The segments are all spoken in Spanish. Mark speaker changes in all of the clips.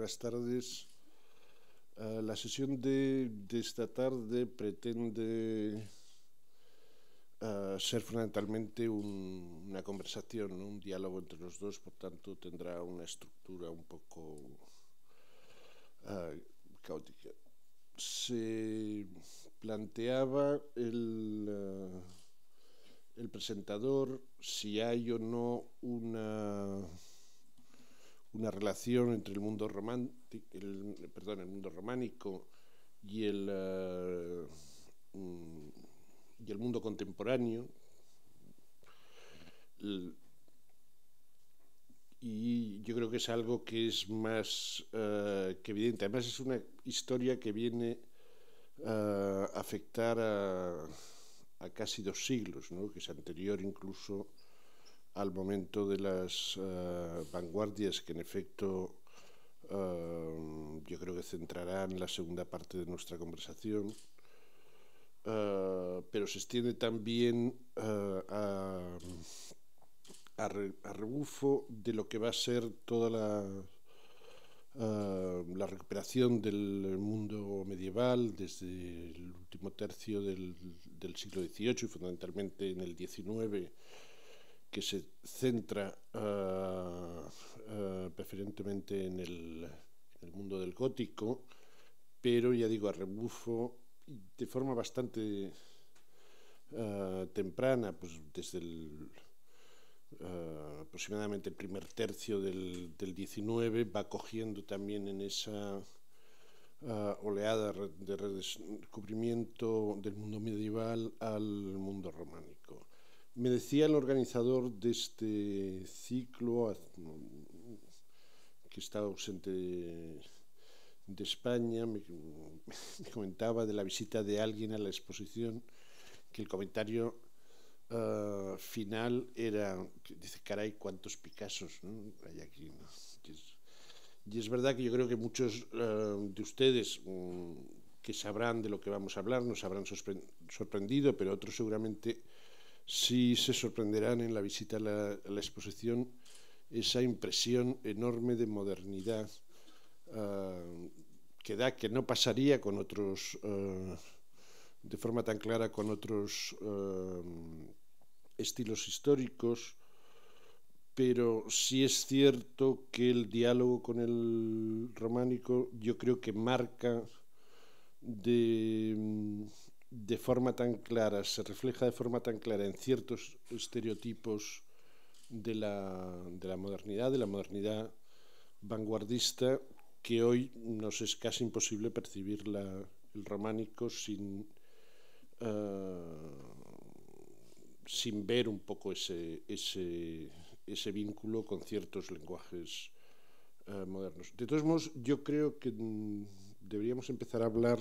Speaker 1: buenas tardes. La sesión de esta tarde pretende ser fundamentalmente una conversación, ¿no? Un diálogo entre los dos, por tanto tendrá una estructura un poco caótica. Se planteaba el presentador si hay o no una relación entre el mundo románico y el mundo contemporáneo, y yo creo que es algo que es más que evidente. Además es una historia que viene a afectar a casi 2 siglos, ¿no? Que es anterior incluso al momento de las vanguardias que en efecto yo creo que centrarán la segunda parte de nuestra conversación, pero se extiende también a rebufo de lo que va a ser toda la recuperación del mundo medieval desde el último tercio del siglo XVIII y fundamentalmente en el XIX, que se centra preferentemente en el mundo del gótico, pero ya digo, a rebufo de forma bastante temprana, pues desde aproximadamente el primer tercio del XIX, va cogiendo también en esa oleada de redescubrimiento del mundo medieval al mundo románico. Me decía el organizador de este ciclo, que estaba ausente de España, me comentaba de la visita de alguien a la exposición, que el comentario final era, dice, caray, cuántos Picassos, ¿no? Hay aquí, ¿no? Y es verdad que yo creo que muchos de ustedes que sabrán de lo que vamos a hablar nos habrán sorprendido, pero otros seguramente sí se sorprenderán en la visita a la exposición, esa impresión enorme de modernidad que da, que no pasaría con otros, de forma tan clara con otros estilos históricos, pero sí es cierto que el diálogo con el románico yo creo que marca de forma tan clara, se refleja de forma tan clara en ciertos estereotipos de la modernidad vanguardista, que hoy nos es casi imposible percibir el románico sin ver un poco ese vínculo con ciertos lenguajes modernos. De todos modos, yo creo que deberíamos empezar a hablar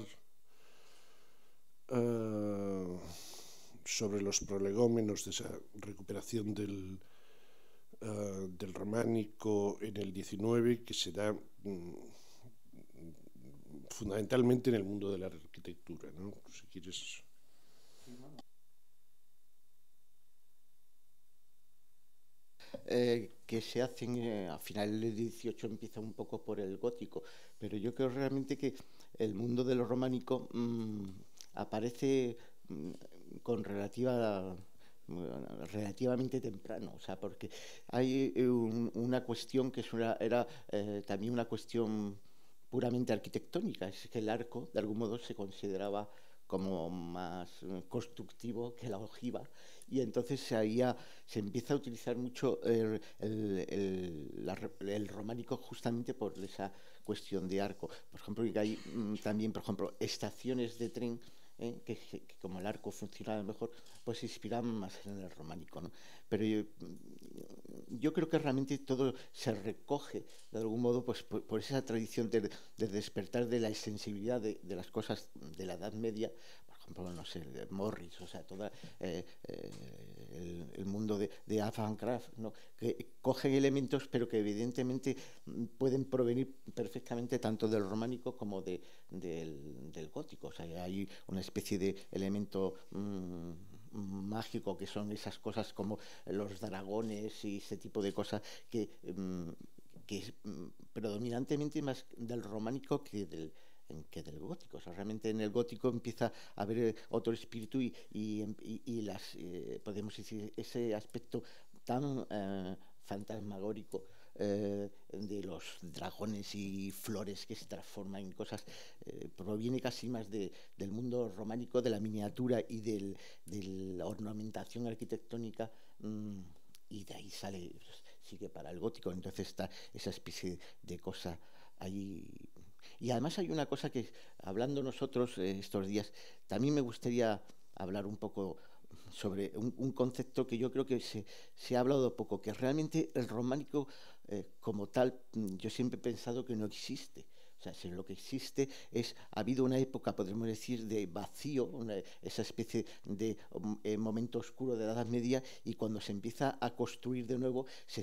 Speaker 1: sobre los prolegómenos de esa recuperación del románico en el XIX, que se da fundamentalmente en el mundo de la arquitectura, ¿no? Si quieres.
Speaker 2: Que se hacen a finales del XVIII, empieza un poco por el gótico, pero yo creo realmente que el mundo de lo románico aparece con relativamente temprano, o sea, porque hay una cuestión que era también una cuestión puramente arquitectónica, es que el arco de algún modo se consideraba como más constructivo que la ojiva, y entonces se empieza a utilizar mucho el románico justamente por esa cuestión de arco. Por ejemplo, que hay también, por ejemplo, estaciones de tren que como el arco funcionaba mejor, pues se inspiran más en el románico, ¿no? Pero yo creo que realmente todo se recoge de algún modo pues por esa tradición de despertar de la sensibilidad de las cosas de la Edad Media, por ejemplo, no sé, de Morris, o sea, todo el mundo de avant-garde, ¿no? Que cogen elementos, pero que evidentemente pueden provenir perfectamente tanto del románico como del gótico. O sea, hay una especie de elemento mágico que son esas cosas como los dragones y ese tipo de cosas que que es predominantemente más del románico que del gótico. O sea, realmente en el gótico empieza a haber otro espíritu y podemos decir, ese aspecto tan fantasmagórico de los dragones y flores que se transforman en cosas, proviene casi más del mundo románico, de la miniatura y de la ornamentación arquitectónica, y de ahí sigue para el gótico. Entonces está esa especie de cosa ahí. Y además hay una cosa que, hablando nosotros estos días, también me gustaría hablar un poco sobre un concepto que yo creo que se ha hablado poco, que realmente el románico como tal, yo siempre he pensado que no existe. O sea, si lo que existe ha habido una época, podríamos decir, de vacío, esa especie de momento oscuro de la Edad Media, y cuando se empieza a construir de nuevo, se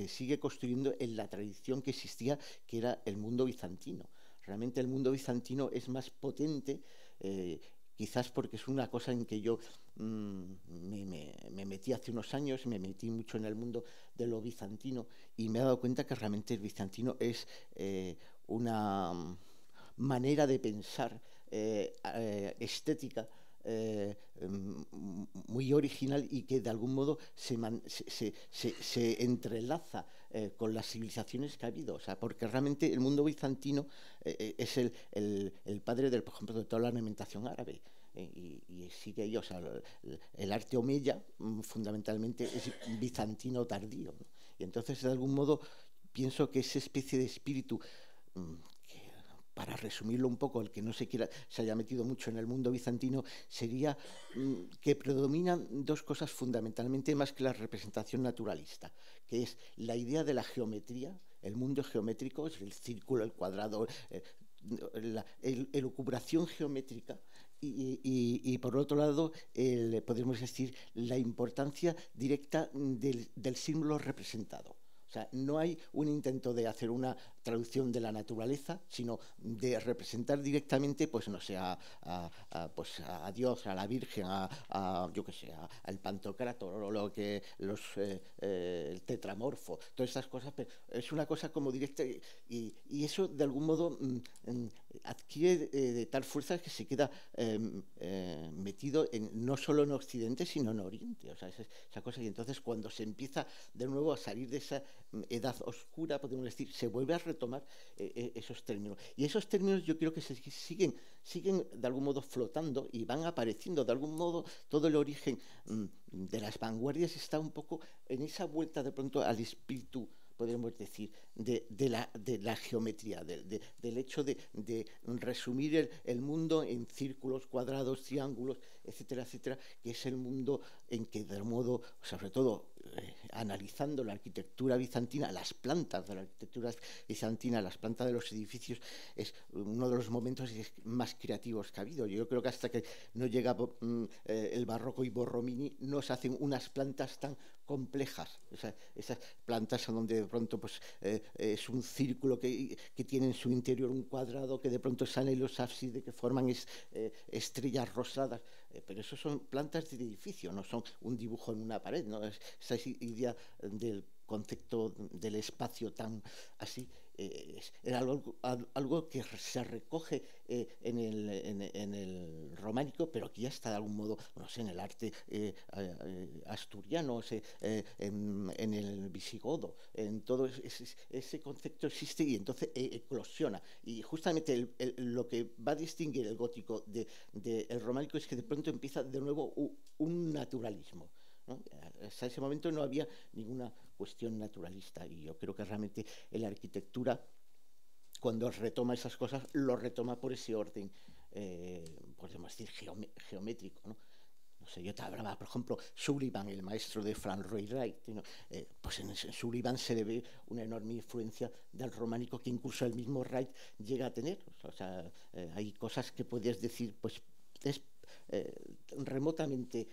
Speaker 2: sigue construyendo en la tradición que existía, que era el mundo bizantino. Realmente el mundo bizantino es más potente, quizás porque es una cosa en que yo me metí hace unos años, me metí mucho en el mundo de lo bizantino, y me he dado cuenta que realmente el bizantino es una manera de pensar estética muy original, y que de algún modo se entrelaza con las civilizaciones que ha habido. O sea, porque realmente el mundo bizantino es el padre, por ejemplo, de toda la ornamentación árabe. Y sigue ahí. O sea, el arte omeya fundamentalmente es bizantino tardío, ¿no? Y entonces, de algún modo, pienso que esa especie de espíritu, para resumirlo un poco, el que no se haya metido mucho en el mundo bizantino, sería que predominan dos cosas fundamentalmente, más que la representación naturalista, que es la idea de la geometría, el mundo geométrico, es el círculo, el cuadrado, la elucubración geométrica, y por otro lado, podemos decir, la importancia directa del símbolo representado. O sea, no hay un intento de hacer una traducción de la naturaleza, sino de representar directamente, pues no sé, pues a Dios, a la Virgen, yo qué sé, al Pantocrátor, o el tetramorfo, todas esas cosas. Pero es una cosa como directa, y eso de algún modo adquiere de tal fuerza que se queda metido no solo en Occidente, sino en Oriente. O sea, esa cosa. Y entonces, cuando se empieza de nuevo a salir de esa edad oscura, podemos decir, se vuelve a retomar esos términos. Y esos términos yo creo que siguen de algún modo flotando, y van apareciendo. De algún modo, todo el origen de las vanguardias está un poco en esa vuelta de pronto al espíritu, podríamos decir, de la geometría, del hecho de resumir el mundo en círculos, cuadrados, triángulos, etcétera, etcétera, que es el mundo en que, de modo, sobre todo, analizando la arquitectura bizantina, las plantas de la arquitectura bizantina, las plantas de los edificios, es uno de los momentos más creativos que ha habido. Yo creo que hasta que no llega el barroco y Borromini, no se hacen unas plantas tan complejas. Esas plantas son donde de pronto pues, es un círculo que tiene en su interior un cuadrado, que de pronto salen los ábsides que forman estrellas rosadas. Pero eso son plantas de edificio, no son un dibujo en una pared, ¿no? Esa idea del concepto del espacio tan así, era algo que se recoge en el románico, pero que ya está de algún modo, no sé, en el arte asturiano, en el visigodo, en todo ese concepto existe, y entonces eclosiona. Y justamente lo que va a distinguir el gótico del románico es que de pronto empieza de nuevo un naturalismo, ¿no? Hasta ese momento no había ninguna cuestión naturalista, y yo creo que realmente en la arquitectura, cuando retoma esas cosas, lo retoma por ese orden, podemos decir, geométrico, ¿no? No sé, yo te hablaba, por ejemplo, Sullivan, el maestro de Frank Lloyd Wright, ¿no? Pues en Sullivan se le ve una enorme influencia del románico, que incluso el mismo Wright llega a tener. O sea, hay cosas que podrías decir, pues es remotamente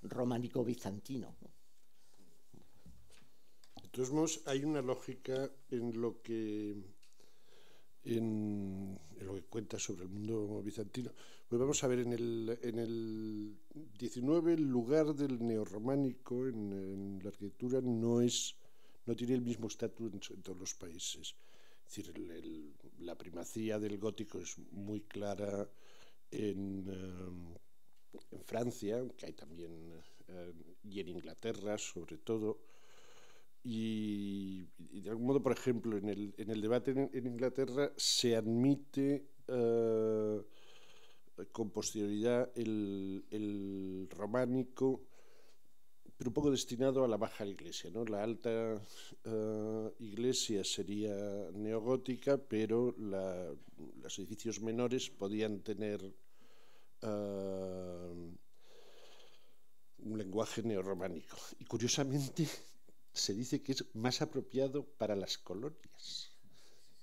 Speaker 2: románico bizantino, ¿no?
Speaker 1: De todos modos, hay una lógica en lo que cuenta sobre el mundo bizantino. Pues vamos a ver, en el 19 el lugar del neorrománico en la arquitectura no es no tiene el mismo estatus en todos los países. Es decir, la primacía del gótico es muy clara en Francia, que hay también, y en Inglaterra sobre todo. Y de algún modo, por ejemplo, en el debate en Inglaterra se admite con posterioridad el románico, pero un poco destinado a la baja iglesia, ¿no? La alta iglesia sería neogótica, pero los edificios menores podían tener un lenguaje neorrománico. Y curiosamente se dice que es más apropiado para las colonias.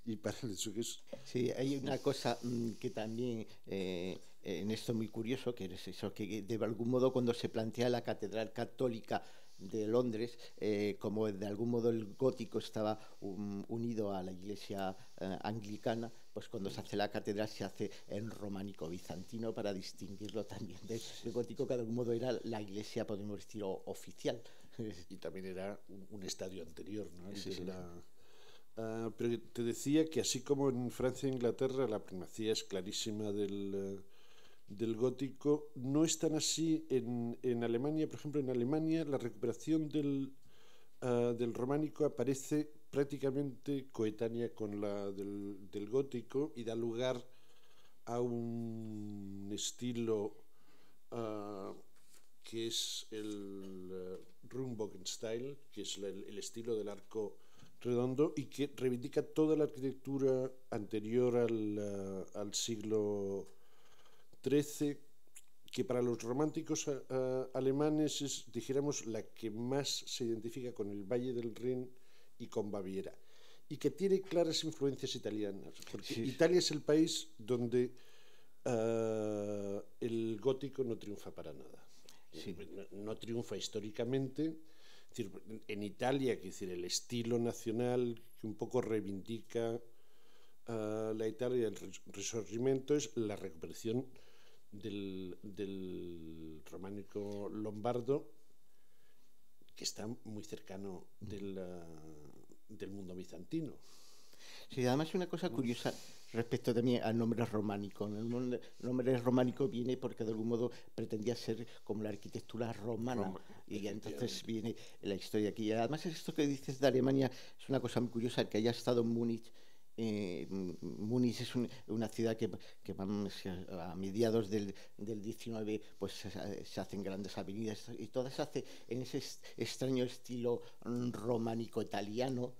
Speaker 1: Y para eso que es...
Speaker 2: Sí, hay una cosa que también en esto muy curioso, que es eso, que de algún modo cuando se plantea la Catedral Católica de Londres, como de algún modo el gótico estaba unido a la iglesia anglicana, pues cuando se hace la catedral se hace en románico bizantino para distinguirlo también del gótico, que de algún modo era la iglesia, podemos decir, oficial.
Speaker 1: Y también era un estadio anterior, ¿no?
Speaker 2: Sí, sí.
Speaker 1: Pero te decía que así como en Francia e Inglaterra la primacía es clarísima del gótico, no es tan así en Alemania. Por ejemplo, en Alemania la recuperación del románico aparece prácticamente coetánea con la del gótico y da lugar a un estilo que es el Rundbogenstyle, que es el estilo del arco redondo y que reivindica toda la arquitectura anterior al siglo XIII, que para los románticos alemanes es, dijéramos, la que más se identifica con el Valle del Rin y con Baviera, y que tiene claras influencias italianas, porque sí. Italia es el país donde el gótico no triunfa para nada. Sí. No triunfa históricamente. Es decir, en Italia, que decir, el estilo nacional que un poco reivindica la Italia del Risorgimento es la recuperación del románico lombardo, que está muy cercano del mundo bizantino.
Speaker 2: Sí, además una cosa curiosa respecto también al nombre románico. El nombre románico viene porque de algún modo pretendía ser como la arquitectura romana, y entonces viene la historia aquí. Y además esto que dices de Alemania es una cosa muy curiosa, que haya estado en Múnich. Múnich es una ciudad que a mediados del 19 pues se hacen grandes avenidas y todas se hace en ese extraño estilo románico italiano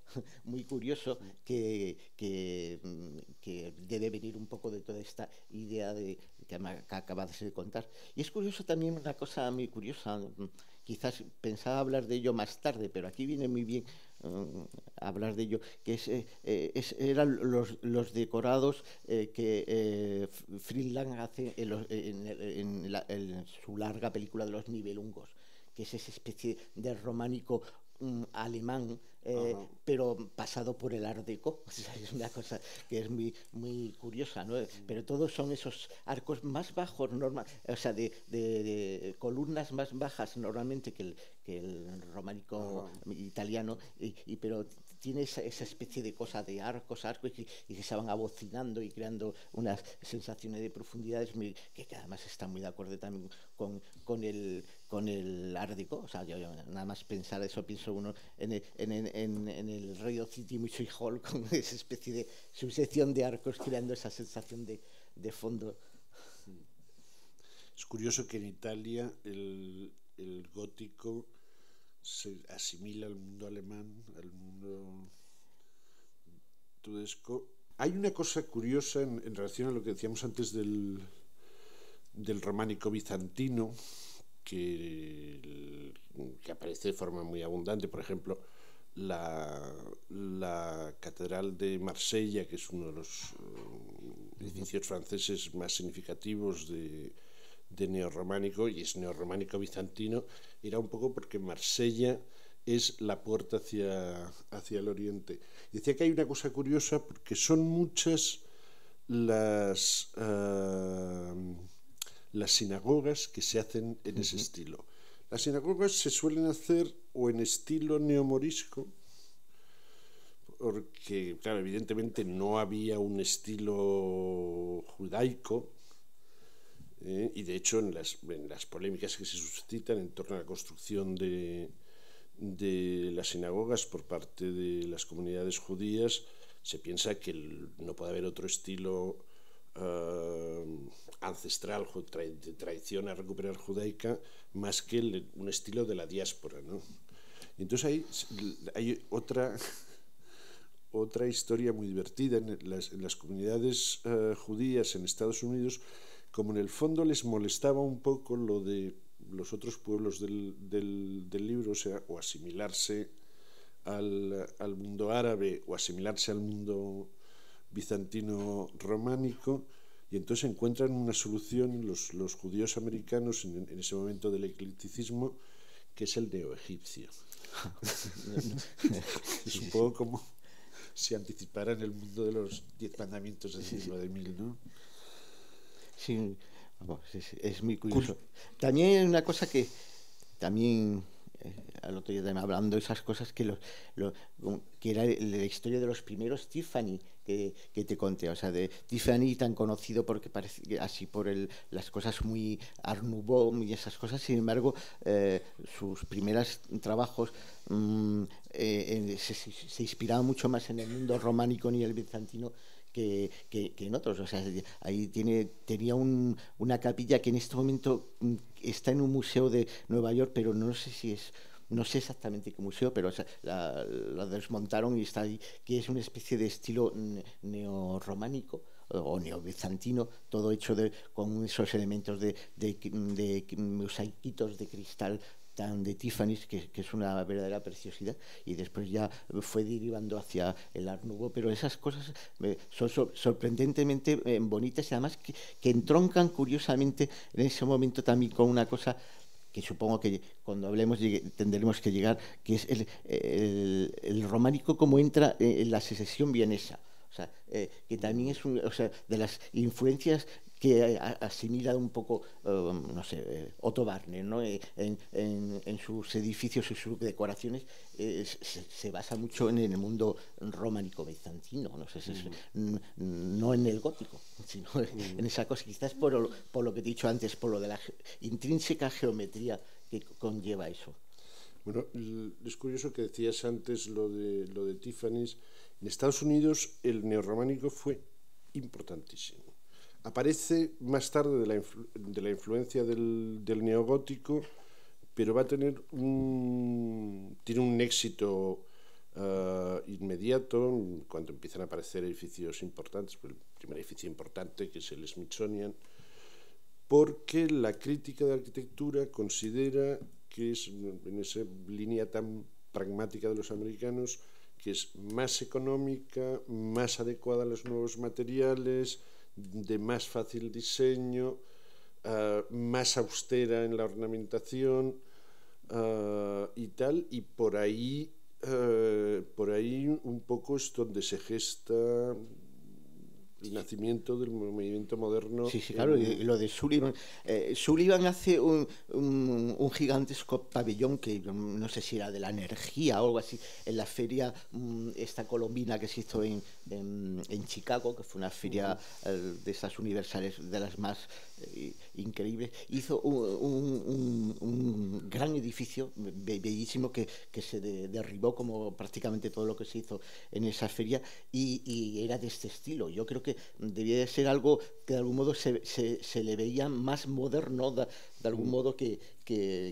Speaker 2: muy curioso que debe venir un poco de toda esta idea que acabas de contar. Y es curioso también una cosa muy curiosa, quizás pensaba hablar de ello más tarde, pero aquí viene muy bien hablar de ello, que eran los decorados que Friedland hace en su larga película de los Nibelungos, que es esa especie de románico alemán, pero pasado por el Art Deco. O sea, es una cosa que es muy, muy curiosa, ¿no? Pero todos son esos arcos más bajos, o sea, de columnas más bajas normalmente que el románico italiano, pero tiene esa especie de cosa de arcos y que se van abocinando y creando unas sensaciones de profundidades que además están muy de acuerdo también con el Art Deco. O sea, yo nada más pensar eso, pienso uno en el Radio City Music Hall con esa especie de sucesión de arcos creando esa sensación de fondo.
Speaker 1: Es curioso que en Italia el gótico se asimila al mundo alemán, al mundo tudesco. Hay una cosa curiosa en relación a lo que decíamos antes del románico bizantino, que aparece de forma muy abundante. Por ejemplo, la Catedral de Marsella, que es uno de los edificios franceses más significativos de neorrománico, y es neorrománico bizantino, era un poco porque Marsella es la puerta hacia el oriente. Y decía que hay una cosa curiosa porque son muchas las sinagogas que se hacen en ese estilo. Las sinagogas se suelen hacer o en estilo neomorisco, porque, claro, evidentemente no había un estilo judaico, y de hecho en las polémicas que se suscitan en torno a la construcción de las sinagogas por parte de las comunidades judías, se piensa que no puede haber otro estilo ancestral, de tradición a recuperar judaica, más que un estilo de la diáspora, ¿no? Y entonces hay otra historia muy divertida en las comunidades judías en Estados Unidos, como en el fondo les molestaba un poco lo de los otros pueblos del libro, o sea, o asimilarse al mundo árabe o asimilarse al mundo bizantino románico, y entonces encuentran una solución los judíos americanos en ese momento del eclecticismo, que es el neoegipcio. Es un poco como si anticiparan el mundo de los 10 mandamientos del siglo de 1000, ¿no?
Speaker 2: Sí, vamos, es muy curioso. También hay una cosa que también al otro día también hablando de esas cosas que que era la historia de los primeros Tiffany que te conté, o sea, de Tiffany tan conocido porque parece así por las cosas muy Art Nouveau y esas cosas. Sin embargo, sus primeros trabajos se inspiraban mucho más en el mundo románico ni el bizantino que en otros. O sea, ahí tenía una capilla que en este momento está en un museo de Nueva York, pero no sé exactamente qué museo, pero o sea, la desmontaron y está ahí, que es una especie de estilo neorrománico o neobizantino, todo hecho con esos elementos de mosaiquitos de cristal de Tiffany's, que es una verdadera preciosidad, y después ya fue derivando hacia el Art Nouveau, pero esas cosas son sorprendentemente bonitas y además que entroncan curiosamente en ese momento también con una cosa que supongo que cuando hablemos tendremos que llegar, que es el románico como entra en la secesión vienesa. O sea, que también es o sea, de las influencias que asimila un poco, no sé, Otto Warner, ¿no? En sus edificios y sus decoraciones se basa mucho en el mundo románico bizantino, no sé si no en el gótico, sino en esa cosa, quizás por lo que he dicho antes, por lo de la intrínseca geometría que conlleva eso.
Speaker 1: Bueno, es curioso que decías antes lo de Tiffany's. En Estados Unidos el neorrománico fue importantísimo. Aparece más tarde de la influencia del neogótico, pero va a tiene un éxito inmediato cuando empiezan a aparecer edificios importantes. El primer edificio importante, que es el Smithsonian, porque la crítica de arquitectura considera que es, en esa línea tan pragmática de los americanos, que es más económica, más adecuada a los nuevos materiales, de más fácil diseño, más austera en la ornamentación y tal, y por ahí un poco es donde se gesta el nacimiento del movimiento moderno.
Speaker 2: Sí, claro, y lo de Sullivan. Sullivan hace un gigantesco pabellón que no sé si era de la energía o algo así, en la feria esta colombina que se hizo en Chicago, que fue una feria de esas universales, de las más increíbles. Hizo un gran edificio bellísimo que se derribó como prácticamente todo lo que se hizo en esa feria y era de este estilo. Yo creo que debía de ser algo que de algún modo se le veía más moderno de algún modo que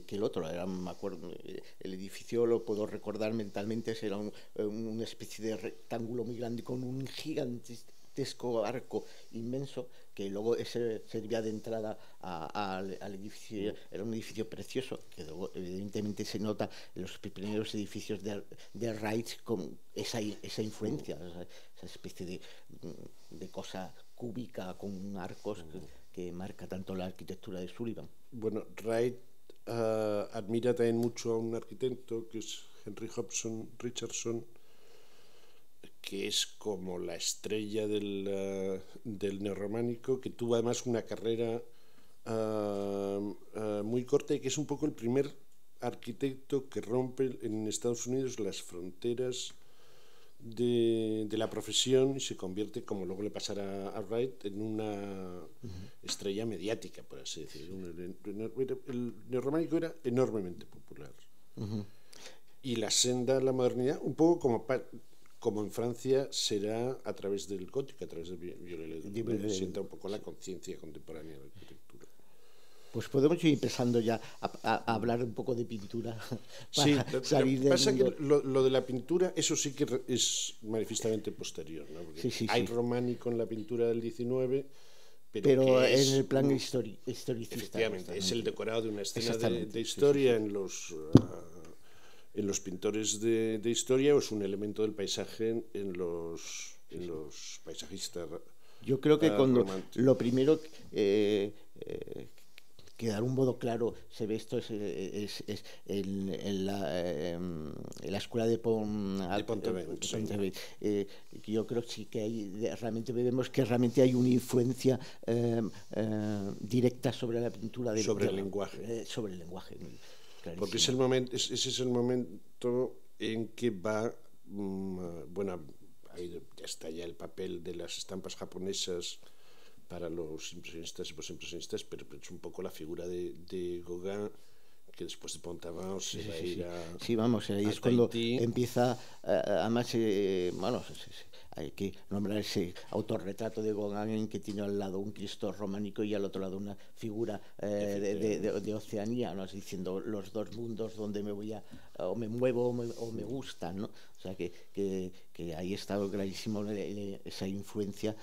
Speaker 2: el otro. Me acuerdo, el edificio lo puedo recordar mentalmente, era una especie de rectángulo muy grande con un gigantesco arco inmenso que luego servía de entrada al edificio. Era un edificio precioso que luego evidentemente se nota en los primeros edificios de Wright con esa influencia, esa especie de cosa cúbica con arcos que marca tanto la arquitectura de Sullivan.
Speaker 1: Bueno, Wright admira también mucho a un arquitecto que es Henry Hobson Richardson, que es como la estrella del neorrománico, que tuvo además una carrera muy corta y que es un poco el primer arquitecto que rompe en Estados Unidos las fronteras de la profesión y se convierte, como luego le pasará a Wright, en una estrella mediática, por así decirlo. El neorrománico era enormemente popular. Y la senda a la modernidad, un poco como en Francia, será a través del gótico, a través de Viollet-le-Duc, sienta un poco la conciencia contemporánea de la arquitectura.
Speaker 2: Pues podemos ir empezando ya a hablar un poco de pintura.
Speaker 1: Sí, salir del pasa mundo. Que lo de la pintura, eso sí que es manifiestamente posterior, ¿no? Porque hay románico en la pintura del 19,
Speaker 2: pero en el plan historicista.
Speaker 1: Efectivamente, es el decorado de una escena de historia en los pintores de historia, o es un elemento del paisaje en los paisajistas.
Speaker 2: Yo creo que cuando lo primero que dar un modo claro se ve esto es en la escuela de
Speaker 1: Pont-Aven.
Speaker 2: Yo creo que sí que realmente vemos que realmente hay una influencia directa sobre la pintura
Speaker 1: sobre el lenguaje.
Speaker 2: Sobre el lenguaje.
Speaker 1: Porque ese es el momento en que va, bueno, ahí ya está ya el papel de las estampas japonesas para los impresionistas y postimpresionistas, pero es un poco la figura de Gauguin, que después de Pont-Aven se va a ir a...
Speaker 2: Sí, vamos, ahí es cuando empieza, además, bueno, hay que nombrar ese autorretrato de Gauguin en que tiene al lado un Cristo románico y al otro lado una figura de Oceanía, ¿no? Diciendo los dos mundos donde me voy o me muevo o me gustan, ¿no? O sea, que ahí está clarísimo esa influencia,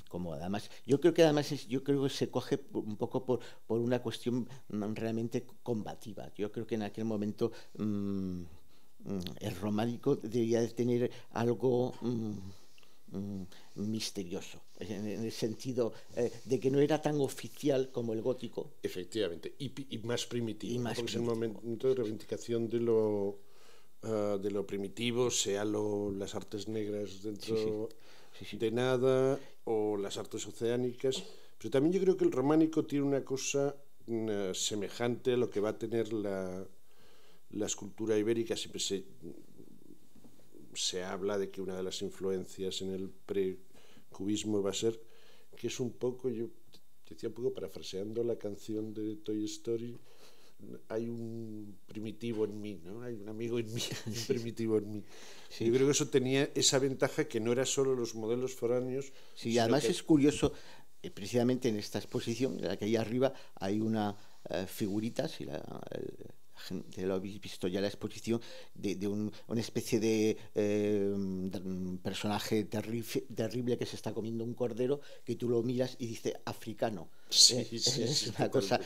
Speaker 2: como además yo creo que se coge un poco por una cuestión realmente combativa. Yo creo que en aquel momento el románico debía de tener algo misterioso, en el sentido de que no era tan oficial como el gótico.
Speaker 1: Efectivamente, y más primitivo, porque es el momento de reivindicación de lo primitivo, sea las artes negras dentro de nada, o las artes oceánicas. Pero también yo creo que el románico tiene una cosa semejante a lo que va a tener la escultura ibérica. Siempre se habla de que una de las influencias en el precubismo va a ser, que es un poco, yo decía un poco parafraseando la canción de Toy Story, hay un primitivo en mí, ¿no? Hay un amigo en mí, un primitivo en mí. Sí. Yo creo que eso tenía esa ventaja, que no era solo los modelos foráneos.
Speaker 2: Sí, y además es curioso, precisamente en esta exposición, aquí ahí arriba hay una figurita, si la gente lo habéis visto ya la exposición, de una especie de un personaje terrible que se está comiendo un cordero, que tú lo miras y dice africano. Es una cosa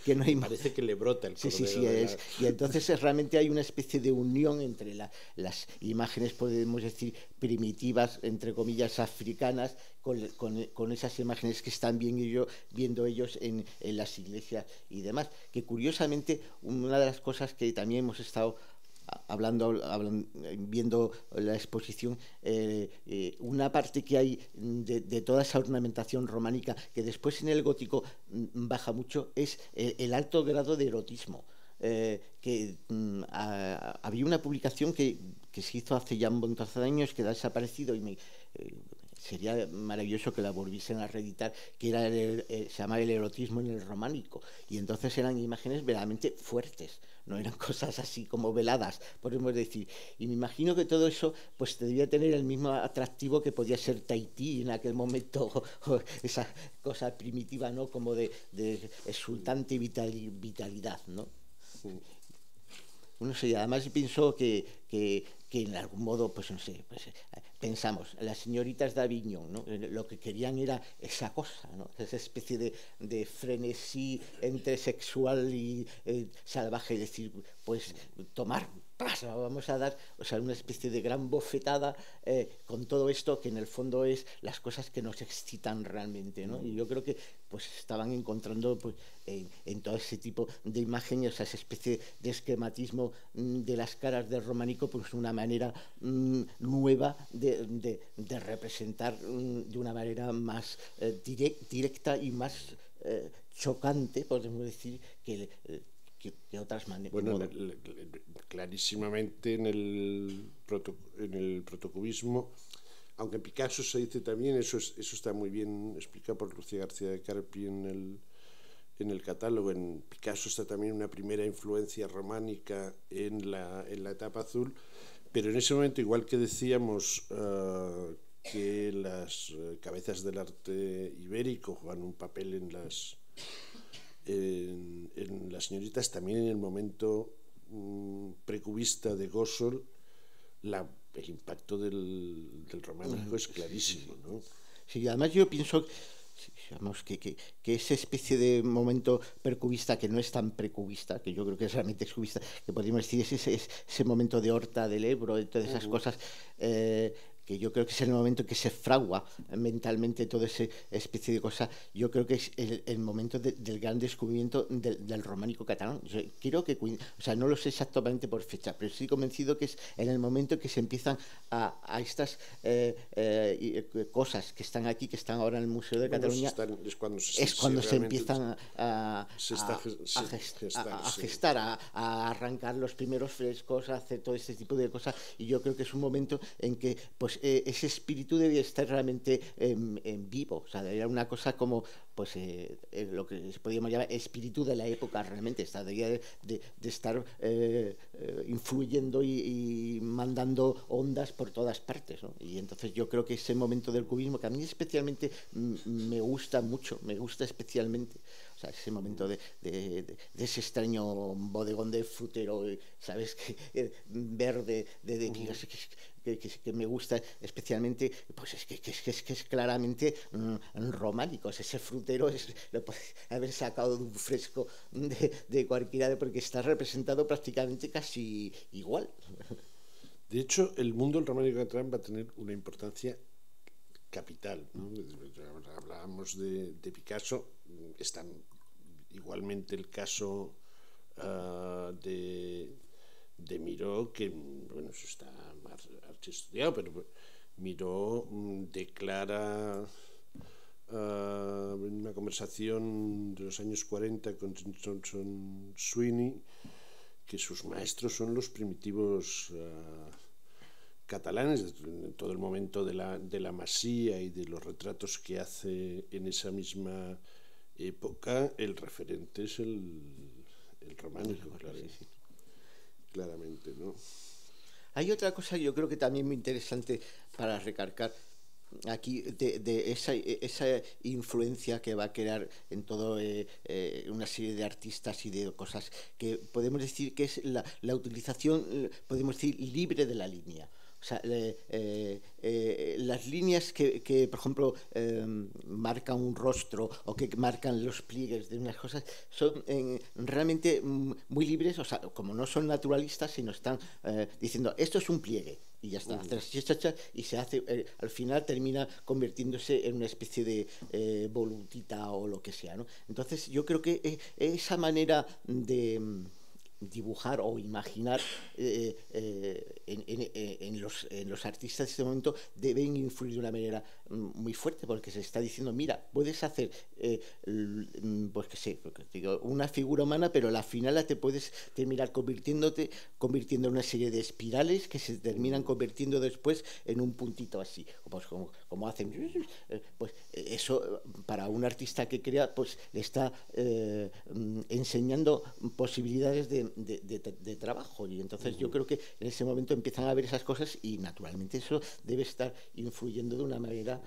Speaker 2: que no hay.
Speaker 1: Parece que le brota el cordero.
Speaker 2: Y entonces realmente hay una especie de unión entre las imágenes, podemos decir, primitivas, entre comillas, africanas, con esas imágenes que están viendo ellos en las iglesias y demás. Que curiosamente, una de las cosas que también hemos estado viendo la exposición, una parte que hay de toda esa ornamentación románica, que después en el gótico baja mucho, es el alto grado de erotismo. Había una publicación que se hizo hace ya un montón de años, que ha desaparecido, y sería maravilloso que la volviesen a reeditar, que era se llamaba El erotismo en el románico, y entonces eran imágenes verdaderamente fuertes, no eran cosas así como veladas, podemos decir. Y me imagino que todo eso pues debía tener el mismo atractivo que podía ser Tahití en aquel momento, o esa cosa primitiva, ¿no? Como de exultante vitalidad, ¿no? No sé, además pienso que en algún modo, pues no sé, pensamos, las señoritas de Aviñón, ¿no? Lo que querían era esa cosa, ¿no? Esa especie de frenesí entre sexual y salvaje, es decir, pues tomar, vamos a dar, o sea, una especie de gran bofetada con todo esto, que en el fondo es las cosas que nos excitan realmente, ¿no? Y yo creo que pues estaban encontrando pues, en todo ese tipo de imágenes, esa especie de esquematismo de las caras del románico, pues una manera nueva de representar de una manera más directa y más chocante, podemos decir, que de otras maneras.
Speaker 1: Bueno, clarísimamente en el protocubismo, aunque en Picasso se dice también, eso está muy bien explicado por Lucía García de Carpi en el catálogo. En Picasso está también una primera influencia románica en la etapa azul, pero en ese momento, igual que decíamos que las cabezas del arte ibérico juegan un papel en las señoritas, también en el momento precubista de Gossel, el impacto del románico es clarísimo, ¿no?
Speaker 2: Sí, además yo pienso, digamos, que esa especie de momento precubista, que no es tan precubista, que yo creo que es realmente excubista, que podríamos decir es ese momento de Horta del Ebro y todas esas cosas, que yo creo que es el momento en que se fragua mentalmente toda esa especie de cosa. Yo creo que es el momento del gran descubrimiento del románico catalán. Yo creo que, o sea, no lo sé exactamente por fecha, pero estoy convencido que es en el momento en que se empiezan a estas cosas que están aquí, que están ahora en el Museo de Cataluña,
Speaker 1: es cuando
Speaker 2: se empiezan a gestar, a arrancar los primeros frescos, a hacer todo este tipo de cosas. Y yo creo que es un momento en que pues ese espíritu debía estar realmente en vivo, o sea, era una cosa como pues lo que podríamos llamar espíritu de la época, realmente estaría de estar influyendo y mandando ondas por todas partes, ¿no? Y entonces yo creo que ese momento del cubismo, que a mí especialmente me gusta mucho, me gusta especialmente, o sea, ese momento de ese extraño bodegón de frutero, ¿sabes? Verde, que me gusta especialmente, pues es que es claramente románico. Ese frutero lo puede haber sacado de un fresco de cualquiera, porque está representado prácticamente casi igual.
Speaker 1: De hecho, el mundo del románico catalán va a tener una importancia capital, ¿no? Hablábamos de Picasso, está igualmente el caso de Miró, que bueno, eso está más estudiado, pero Miró declara en una conversación de los años 40 con Johnson Sweeney que sus maestros son los primitivos catalanes. En todo el momento de la Masía y de los retratos que hace en esa misma época, el referente es el románico, claro, sí. Claramente, ¿no?
Speaker 2: Hay otra cosa yo creo que también muy interesante para recargar aquí de esa influencia que va a crear en todo una serie de artistas y de cosas, que podemos decir que es la utilización, podemos decir, libre de la línea. O sea, las líneas que por ejemplo, marcan un rostro o que marcan los pliegues de unas cosas son realmente muy libres, o sea, como no son naturalistas, sino están diciendo, esto es un pliegue. Y ya está, y se hace, al final termina convirtiéndose en una especie de volutita o lo que sea, ¿no? Entonces yo creo que esa manera de dibujar o imaginar en los artistas de este momento deben influir de una manera muy fuerte, porque se está diciendo, mira, puedes hacer pues que sé, digo, una figura humana, pero al final te puedes terminar convirtiendo en una serie de espirales que se terminan convirtiendo después en un puntito así, pues como hacen, pues eso para un artista que crea, pues le está enseñando posibilidades de trabajo. Y entonces yo creo que en ese momento empiezan a ver esas cosas, y naturalmente eso debe estar influyendo de una manera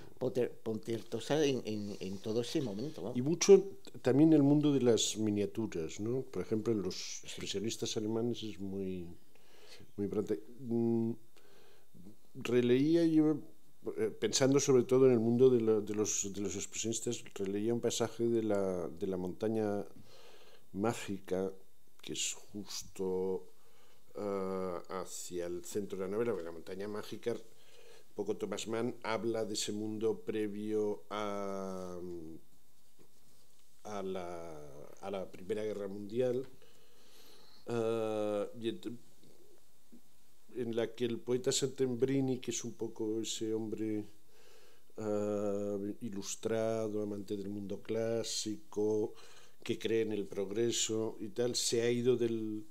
Speaker 2: portentosa en todo ese momento, ¿no?
Speaker 1: Y mucho también el mundo de las miniaturas, ¿no? Por ejemplo, en los expresionistas alemanes es muy importante. Releía yo, pensando sobre todo en el mundo de los expresionistas, releía un pasaje de la montaña mágica, que es justo hacia el centro de la novela, porque la montaña mágica, poco Thomas Mann habla de ese mundo previo a la Primera Guerra Mundial, en la que el poeta Settembrini, que es un poco ese hombre ilustrado, amante del mundo clásico, que cree en el progreso y tal, se ha ido del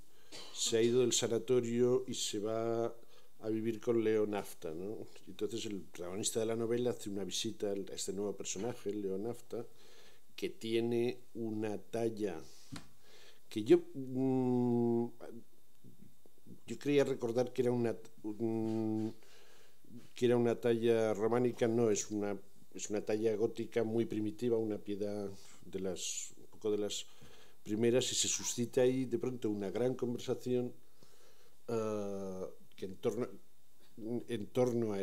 Speaker 1: sanatorio y se va a vivir con Leo Nafta, ¿no? Entonces el protagonista de la novela hace una visita a este nuevo personaje, Leo Nafta, que tiene una talla que yo creía recordar que era una talla románica. No, es una talla gótica muy primitiva, una piedra un poco de las primeras, y se suscita ahí de pronto una gran conversación que en torno a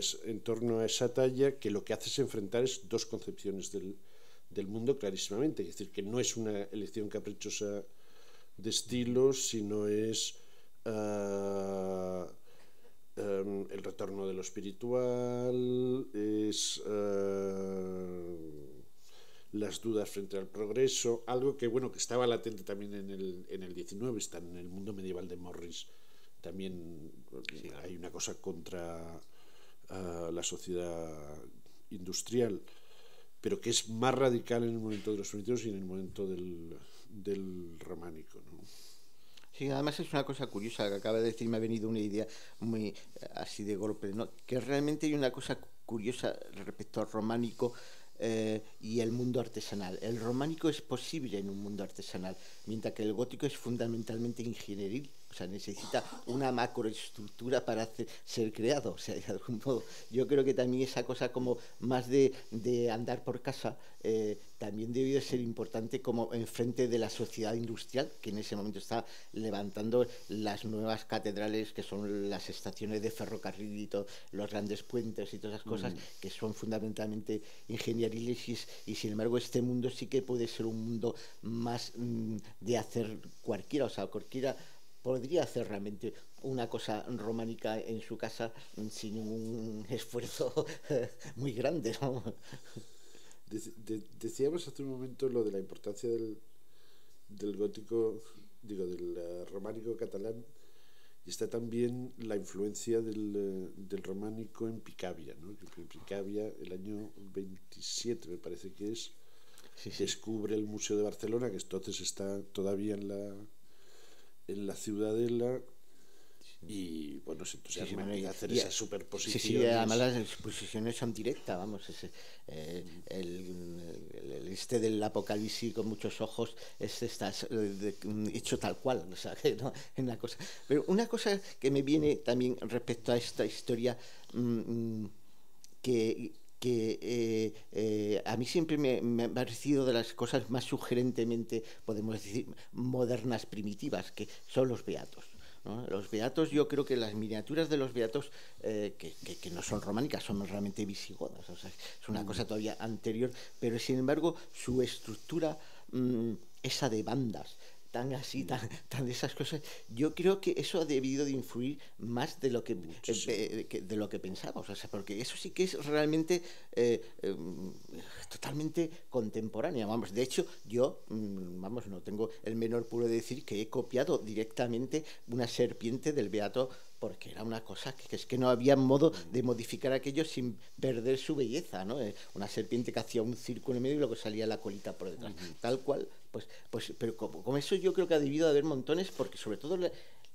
Speaker 1: esa talla, que lo que hace es enfrentar dos concepciones del mundo clarísimamente. Es decir, que no es una elección caprichosa de estilos, sino es el retorno de lo espiritual, es las dudas frente al progreso, algo que estaba latente también en el 19, está en el mundo medieval de Morris. También hay una cosa contra la sociedad industrial, pero que es más radical en el momento de los primitivos y en el momento del románico, ¿no?
Speaker 2: Sí, además es una cosa curiosa que acaba de decir, me ha venido una idea muy así de golpe, ¿no? Que realmente hay una cosa curiosa respecto al románico y el mundo artesanal. El románico es posible en un mundo artesanal, mientras que el gótico es fundamentalmente ingenieril. O sea, necesita una macroestructura para ser creado. O sea, de algún modo, yo creo que también esa cosa como más de andar por casa también debió de ser importante como enfrente de la sociedad industrial, que en ese momento está levantando las nuevas catedrales, que son las estaciones de ferrocarril y todos los grandes puentes y todas esas cosas, que son fundamentalmente ingenieriles, y sin embargo este mundo sí que puede ser un mundo más de hacer cualquiera. O sea, cualquiera podría hacer realmente una cosa románica en su casa sin un esfuerzo muy grande, ¿no?
Speaker 1: Decíamos hace un momento lo de la importancia del gótico, digo, del románico catalán, y está también la influencia del románico en Picabia, ¿no? En Picabia, el año 27 me parece que es, descubre el Museo de Barcelona, que entonces está todavía en la Ciudadela, y se entusiasma en hacer esas superposiciones.
Speaker 2: Sí, además las exposiciones son directas, vamos, el del Apocalipsis con muchos ojos está hecho tal cual, o sea, que no es una cosa. Pero una cosa que me viene también respecto a esta historia, que a mí siempre me ha parecido de las cosas más sugerentemente, podemos decir, modernas, primitivas, que son los beatos, ¿no? Los beatos, yo creo que las miniaturas de los beatos, que no son románicas, son realmente visigodas, o sea, es una cosa todavía anterior, pero sin embargo su estructura, esa de bandas, tan así, tan de esas cosas, yo creo que eso ha debido de influir más de lo que pensábamos, o sea, porque eso sí que es realmente totalmente contemporánea, vamos. De hecho, yo, no tengo el menor puro de decir que he copiado directamente una serpiente del beato, porque era una cosa que es que no había modo de modificar aquello sin perder su belleza, ¿no? Una serpiente que hacía un círculo en medio y luego salía la colita por detrás, tal cual. Pero como eso yo creo que ha debido de haber montones, porque sobre todo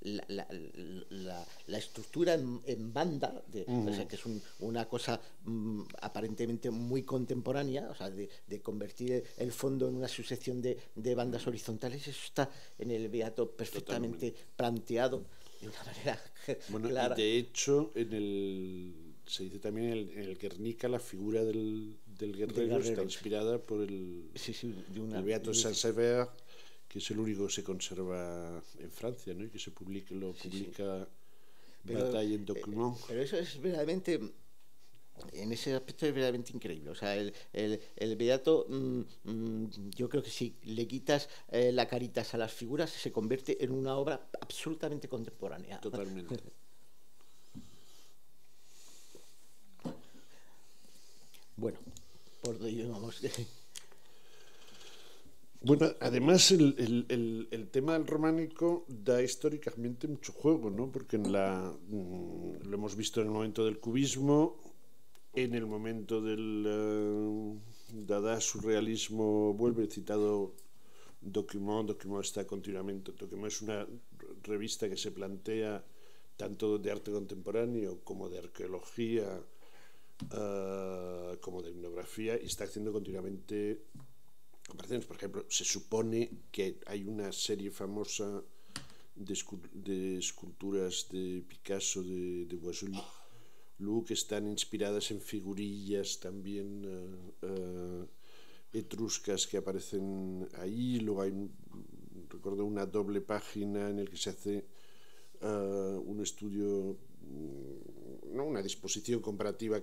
Speaker 2: la estructura en banda, o sea, que es una cosa aparentemente muy contemporánea, o sea, de convertir el fondo en una sucesión de bandas horizontales, eso está en el beato perfectamente planteado de una manera clara.
Speaker 1: Y de hecho, se dice también en el Guernica, la figura del guerrero está inspirada por el beato de Saint-Sever, que es el único que se conserva en Francia, ¿no? Y que lo publica Bataille en Document.
Speaker 2: Pero eso es verdaderamente, en ese aspecto es verdaderamente increíble. O sea, el beato, yo creo que si le quitas la caritas a las figuras, se convierte en una obra absolutamente contemporánea.
Speaker 1: Totalmente.
Speaker 2: Bueno, por ello vamos.
Speaker 1: Bueno, además el tema del románico da históricamente mucho juego, ¿no? Porque lo hemos visto en el momento del cubismo, en el momento del Dada surrealismo, vuelve citado Document está continuamente. Document es una revista que se plantea tanto de arte contemporáneo como de arqueología, como de etnografía, y está haciendo continuamente comparaciones. Por ejemplo, se supone que hay una serie famosa de esculturas de Picasso, de Boiseau, que están inspiradas en figurillas también etruscas que aparecen ahí. Luego recuerdo una doble página en el que se hace un estudio, no, una disposición comparativa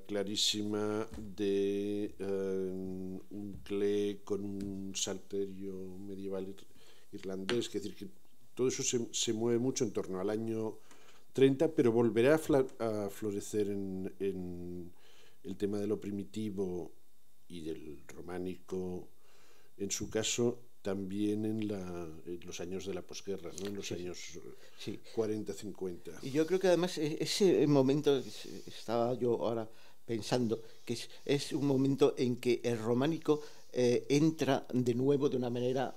Speaker 1: clarísima de un clé con un salterio medieval irlandés. Es decir, que todo eso se mueve mucho en torno al año 30, pero volverá a florecer en el tema de lo primitivo y del románico, en su caso, también en los años de la posguerra, ¿no? En los años 40-50.
Speaker 2: Y yo creo que además ese momento, estaba yo ahora pensando, que es un momento en que el románico entra de nuevo de una manera,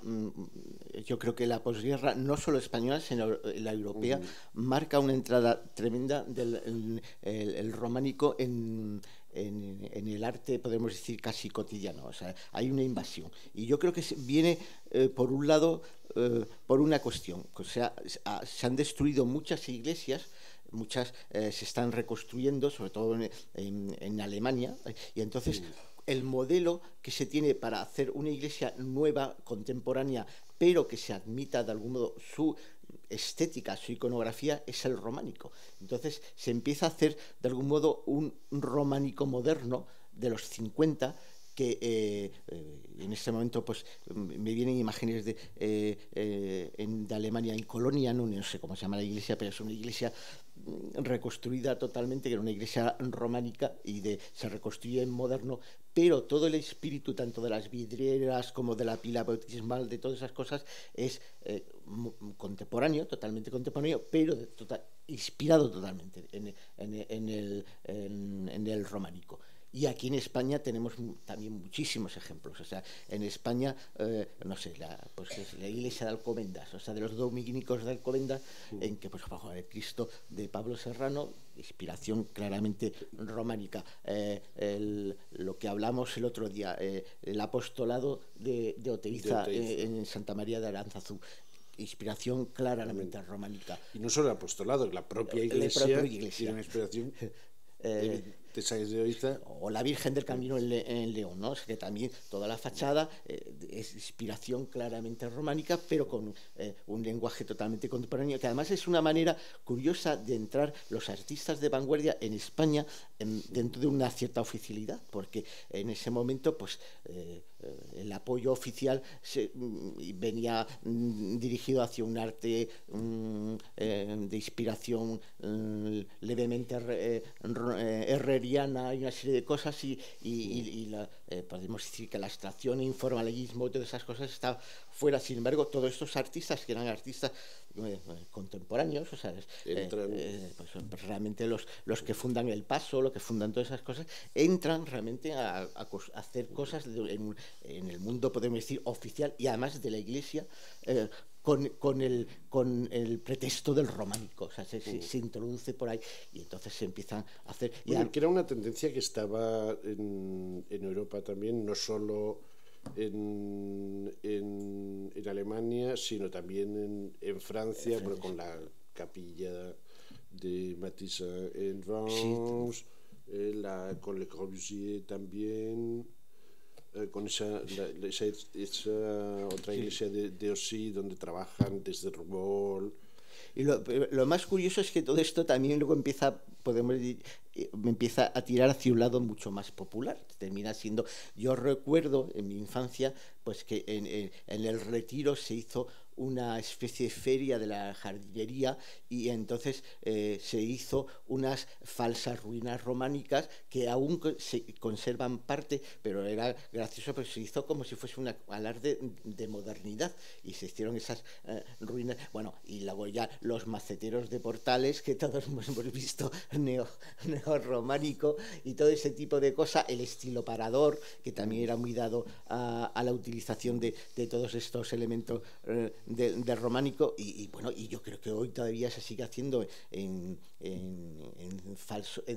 Speaker 2: yo creo que la posguerra, no solo española, sino la europea, marca una entrada tremenda del el románico en el arte, podemos decir, casi cotidiano. O sea, hay una invasión. Y yo creo que viene, por un lado, por una cuestión. O sea, se han destruido muchas iglesias, muchas se están reconstruyendo, sobre todo en Alemania, y entonces el modelo que se tiene para hacer una iglesia nueva, contemporánea, pero que se admita de algún modo su estética, su iconografía, es el románico. Entonces se empieza a hacer de algún modo un románico moderno de los 50, que en este momento pues me vienen imágenes de Alemania, en Colonia, no sé cómo se llama la iglesia, pero es una iglesia reconstruida totalmente, que era una iglesia románica, y se reconstruye en moderno, pero todo el espíritu, tanto de las vidrieras como de la pila bautismal, de todas esas cosas, es contemporáneo, totalmente contemporáneo, pero inspirado totalmente en el románico. Y aquí en España tenemos también muchísimos ejemplos. O sea, en España, no sé, pues la iglesia de Alcobendas, o sea, de los dominicos de Alcobendas, en que, pues, bajo el Cristo de Pablo Serrano, inspiración claramente románica. Lo que hablamos el otro día, el apostolado de Oteiza, en Santa María de Aránzazu, inspiración claramente románica.
Speaker 1: Y no solo el apostolado, la propia iglesia tiene una inspiración
Speaker 2: o la Virgen del Camino en León, ¿no? O sea, que también toda la fachada es inspiración claramente románica, pero con un lenguaje totalmente contemporáneo, que además es una manera curiosa de entrar los artistas de vanguardia en España dentro de una cierta oficialidad, porque en ese momento pues el apoyo oficial venía dirigido hacia un arte de inspiración levemente herreriana y una serie de cosas, y podemos decir que la abstracción, el informalismo, todas esas cosas está fuera. Sin embargo, todos estos artistas, que eran artistas contemporáneos, o sea, pues realmente los que fundan El Paso, los que fundan todas esas cosas, entran realmente a hacer cosas en el mundo, podemos decir, oficial, y además de la Iglesia, con el pretexto del románico. O sea, se introduce por ahí, y entonces se empiezan a hacer...
Speaker 1: Bueno, que era una tendencia que estaba en Europa también, no solo en Alemania, sino también en Francia, pero con la capilla de Matisse en Vence, con Le Corbusier también, con esa otra iglesia de Ossy, donde trabajan desde Roubaud.
Speaker 2: Y lo más curioso es que todo esto también luego empieza a tirar hacia un lado mucho más popular. Termina siendo... Yo recuerdo en mi infancia pues que en el Retiro se hizo una especie de feria de la jardinería, y entonces se hizo unas falsas ruinas románicas que aún se conservan parte, pero era gracioso, pues se hizo como si fuese un alarde de modernidad, y se hicieron esas ruinas. Bueno, y luego ya los maceteros de Portales, que todos hemos visto neo, neorrománico y todo ese tipo de cosas, el estilo parador, que también era muy dado a la utilización de todos estos elementos del románico, y bueno, y yo creo que hoy todavía se sigue haciendo en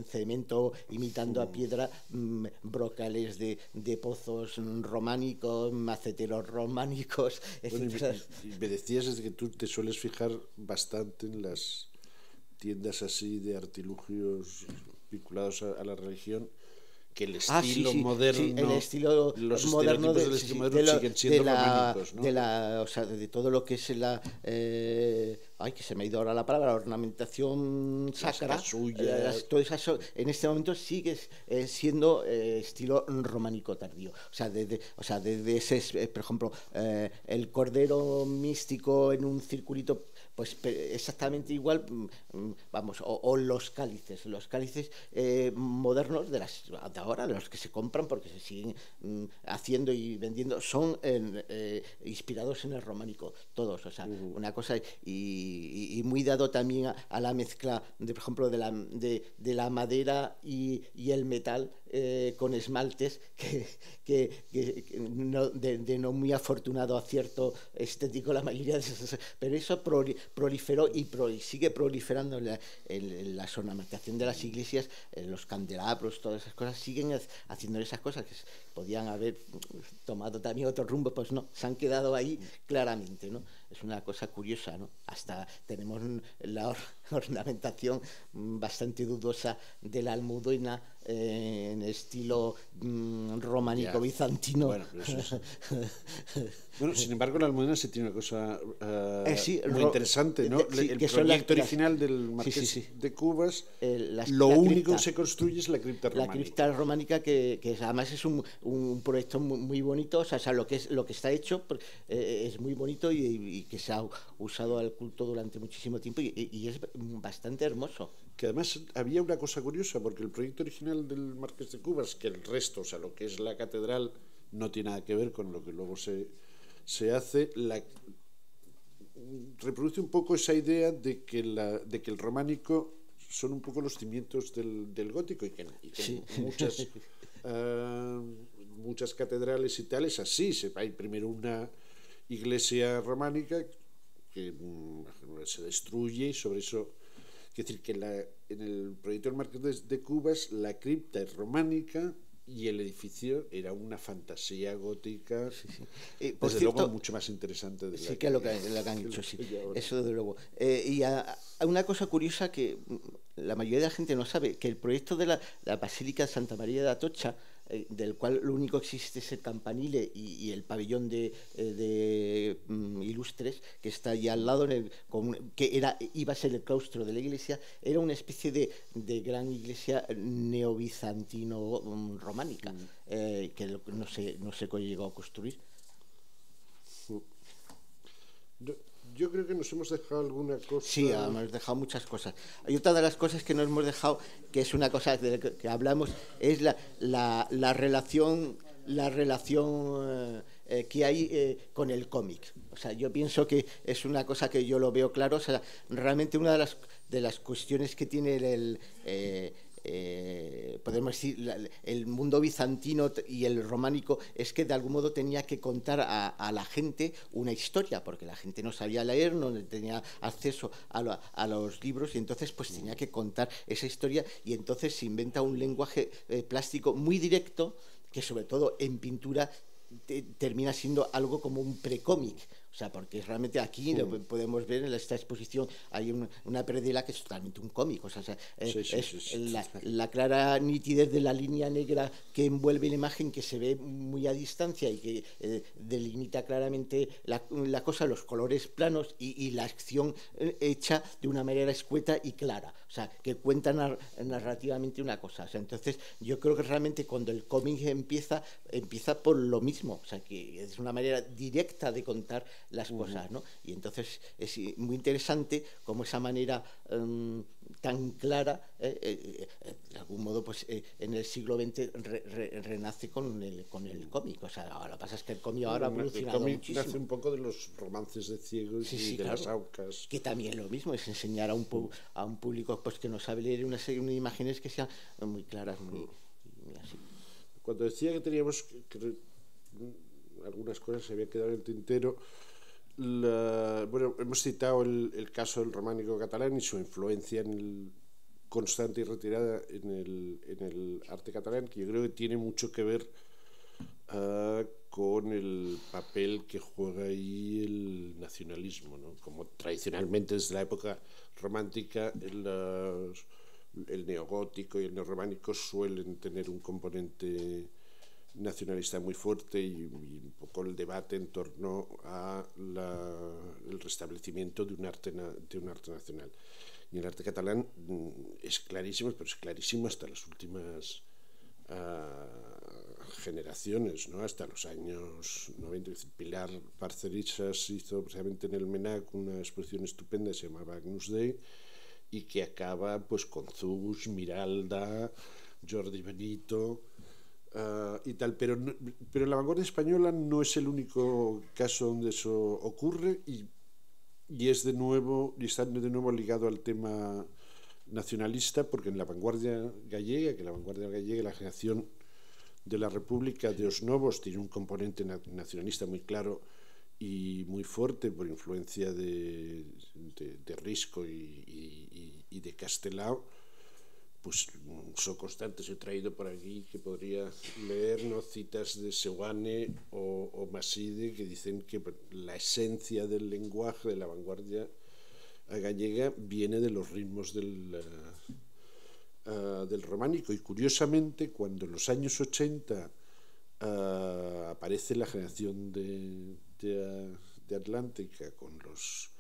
Speaker 2: cemento, imitando a piedra, brocales de pozos románicos, maceteros románicos, etc.
Speaker 1: Bueno, y me decías desde que tú te sueles fijar bastante en las tiendas así de artilugios vinculados a la religión, que el estilo moderno,
Speaker 2: sí, el estilo
Speaker 1: los
Speaker 2: moderno
Speaker 1: estereotipos del estilo moderno siguen siendo románicos, ¿no?
Speaker 2: O sea, de todo lo que es la ay, que se me ha ido ahora la palabra, ornamentación sacra, todo eso en este momento sigue siendo estilo románico tardío. O sea, desde ese, por ejemplo, el cordero místico en un circulito, pues exactamente igual, vamos, o los cálices modernos de ahora, de los que se compran porque se siguen haciendo y vendiendo, son inspirados en el románico, todos, o sea, una cosa, y muy dado también a la mezcla, por ejemplo, de la madera y el metal, con esmaltes de no muy afortunado acierto estético la mayoría de esas, pero eso proliferó y sigue proliferando en la ornamentación de las iglesias, en los candelabros, todas esas cosas, siguen haciendo esas cosas que podían haber tomado también otro rumbo, pues no, se han quedado ahí claramente, ¿no? Es una cosa curiosa, ¿no? Hasta tenemos la ornamentación bastante dudosa de la almudena en estilo románico bizantino.
Speaker 1: Bueno, bueno, sin embargo, la almudena se tiene una cosa muy interesante, ¿no?
Speaker 2: Sí,
Speaker 1: el proyecto original del Marqués de Cubas, lo único que se construye es la cripta románica.
Speaker 2: La cripta románica, que además es un proyecto muy bonito, o sea, lo que está hecho es muy bonito y que se ha usado al culto durante muchísimo tiempo y es bastante hermoso.
Speaker 1: Que además había una cosa curiosa, porque el proyecto original del Marqués de Cubas, que el resto, o sea, lo que es la catedral, no tiene nada que ver con lo que luego se hace, reproduce un poco esa idea de que el románico son un poco los cimientos del gótico y que sí. muchas catedrales y tal es así. Hay primero una iglesia románica que se destruye y sobre eso, es decir, que en el proyecto del Marqués de Cubas la cripta es románica y el edificio era una fantasía gótica, desde luego mucho más interesante de
Speaker 2: que lo que han hecho, sí, eso desde luego. Y una cosa curiosa que la mayoría de la gente no sabe, que el proyecto de la Basílica de Santa María de Atocha, del cual lo único que existe es el campanile y el pabellón de ilustres, que está allá al lado, que iba a ser el claustro de la iglesia, era una especie de gran iglesia neobizantino románica, que no se llegó a construir.
Speaker 1: Yo creo que nos hemos dejado alguna cosa.
Speaker 2: Sí, hemos dejado muchas cosas. Hay otra de las cosas que nos hemos dejado, que es una cosa de la que hablamos, es la relación que hay con el cómic. O sea, yo pienso que es una cosa que yo lo veo claro. O sea, realmente una de las cuestiones que tiene podemos decir, el mundo bizantino y el románico es que de algún modo tenía que contar a la gente una historia, porque la gente no sabía leer, no tenía acceso a los libros, y entonces pues tenía que contar esa historia, y entonces se inventa un lenguaje plástico muy directo, que sobre todo en pintura termina siendo algo como un precómic. O sea, porque realmente aquí lo podemos ver en esta exposición, hay una predela que es totalmente un cómic. O sea, la clara nitidez de la línea negra que envuelve la imagen, que se ve muy a distancia y que delimita claramente la cosa, los colores planos y la acción hecha de una manera escueta y clara. O sea, que cuenta narrativamente una cosa. O sea, entonces, yo creo que realmente cuando el cómic empieza por lo mismo. O sea, que es una manera directa de contar las cosas, ¿no? Y entonces es muy interesante cómo esa manera tan clara, de algún modo, pues en el siglo XX renace con el cómic. O sea, ahora lo que pasa es que el cómic ahora ha evolucionado muchísimo.
Speaker 1: Nace un poco de los romances de ciegos y de las aucas.
Speaker 2: Que también lo mismo, es enseñar a un público pues que no sabe leer una serie de imágenes que sean muy claras, muy así.
Speaker 1: Cuando decía que teníamos que algunas cosas se habían quedado en el tintero, bueno, hemos citado el caso del románico catalán y su influencia en el constante y retirada en el arte catalán, que yo creo que tiene mucho que ver con el papel que juega ahí el nacionalismo, ¿no? Como tradicionalmente desde la época romántica el neogótico y el neorrománico suelen tener un componente nacionalista muy fuerte y un poco el debate en torno a el restablecimiento de un arte nacional. Y el arte catalán es clarísimo, pero es clarísimo hasta las últimas generaciones, ¿no? Hasta los años 90. Pilar Parcerisas hizo precisamente en el MENAC una exposición estupenda, se llamaba Agnus Dei, y que acaba pues con Zus, Miralda, Jordi Benito y tal, pero la vanguardia española no es el único caso donde eso ocurre y es de nuevo, y está de nuevo ligado al tema nacionalista, porque en la vanguardia gallega, la generación de la República de Os Novos tiene un componente nacionalista muy claro y muy fuerte por influencia de Risco y de Castelao. Pues son constantes, he traído por aquí que podría leer, ¿no?, citas de Seoane o Maside que dicen que la esencia del lenguaje de la vanguardia gallega viene de los ritmos del románico, y curiosamente cuando en los años 80 aparece la generación de Atlántica con los